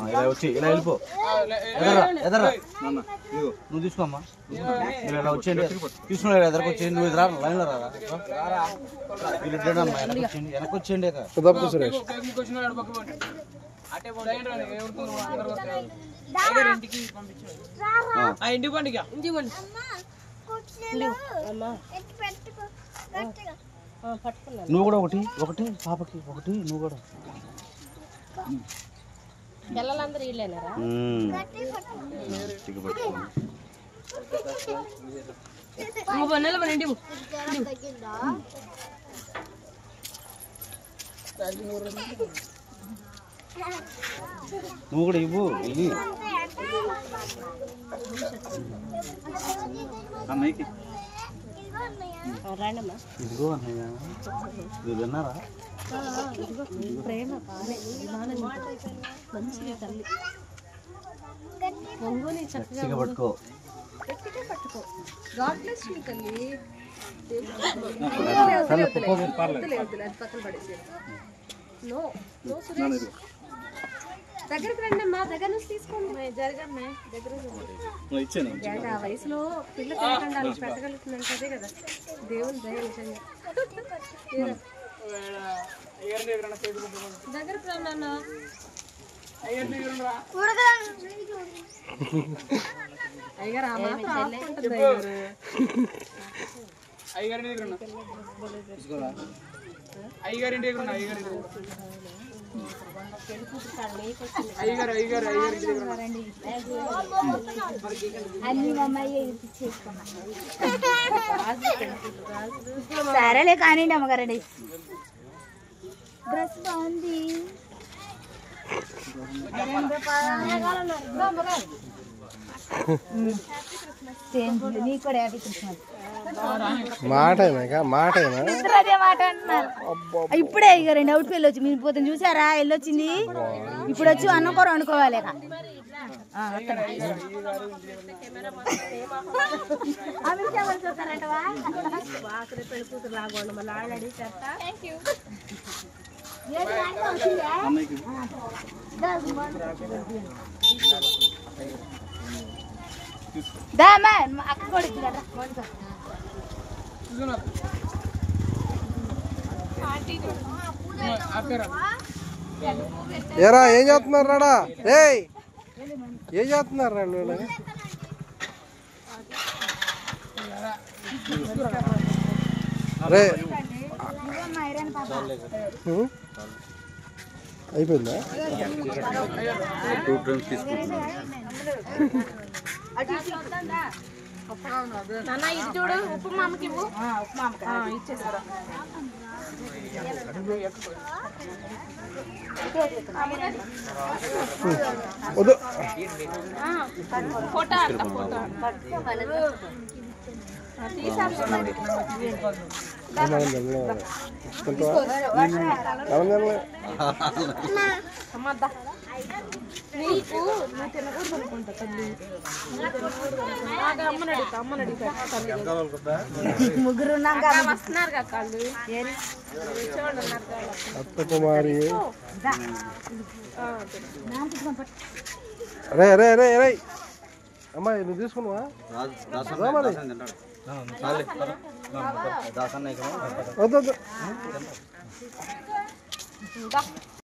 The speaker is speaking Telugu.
ఇలా వచ్చి ఇలా వెళ్ళిపో. ఎదరా నువ్వు తీసుకోమ్మా. మీరు ఇలా వచ్చేయండి, తీసుకున్నా ఎదరికి వచ్చేయండి. నువ్వు ఎదురా లైన్లో రారా, వీళ్ళిద్దరమ్మా వెనక్కి వచ్చేయండి, వెనక్కి వచ్చేయండి. సురేష్ నువ్వు కూడా ఒకటి ఒకటి పాపకి ఒకటి, నువ్వు కూడా. పిల్లలందరూ వీళ్ళేనారా? నువ్వు కూడా ఇవ్వు. ఇది అన్నయ్యకి ఇదిగో అన్నయ్య, ఇది విన్నారా? ప్రేమ మంచిగా తల్లి పొంగుని చక్కగా పట్టుకో. గాడ్ బ్లెస్ యు తల్లి. పక్కన పడేసి నో నో సురేష్ దగ్గరికి రండి అమ్మా, దగ్గర నుంచి తీసుకోండి. జరగమ్మే దగ్గర ఆ వయసులో పిల్ల తినకుండా పెట్టగలుగుతుందంటే అదే కదా దేవుని దయ. నిజంగా దగ్గరకు రా నాన్న. అయ్యగారు ఆ మాత్రం ఆపుకుంటుంది అయ్యగారు. సరేలే కానివ్వండి అమ్మగారండి. డ్రెస్ బాగుంది. నీకు కూడా హ్యాపీ క్రిస్మస్. మాట మాట అదే మాట అంటున్నారు. ఇప్పుడే ఇక 2 అవుట్ వెళ్ళొచ్చు. మీరు పోతే చూసారా వెళ్ళొచ్చింది. ఇప్పుడు వచ్చి అన్నం కూర వండుకోవాలి. అక్క కూడా ఏరా ఏం చేస్తున్నారు రాడా? ఏయ్ ఏం చేస్తున్నారు రా? అరే అయిపోయిందా? 2 డ్రమ్స్ తీసుకుంటున్నా. నాన్న ఇది చూడు, ఉప్పు మామకి ఇవ్వు. ఇచ్చేసారా? వద్దు ఫోటో ఫోటో నీకు నువ్వు తినకూడదు అనుకుంటా తల్లి. ముగ్గురు వస్తున్నారు కదా కాళ్ళు అత్తకుమారి. అరే అరే అరే అరే అమ్మాయి నువ్వు తీసుకున్నావా? వద్దు వద్దు.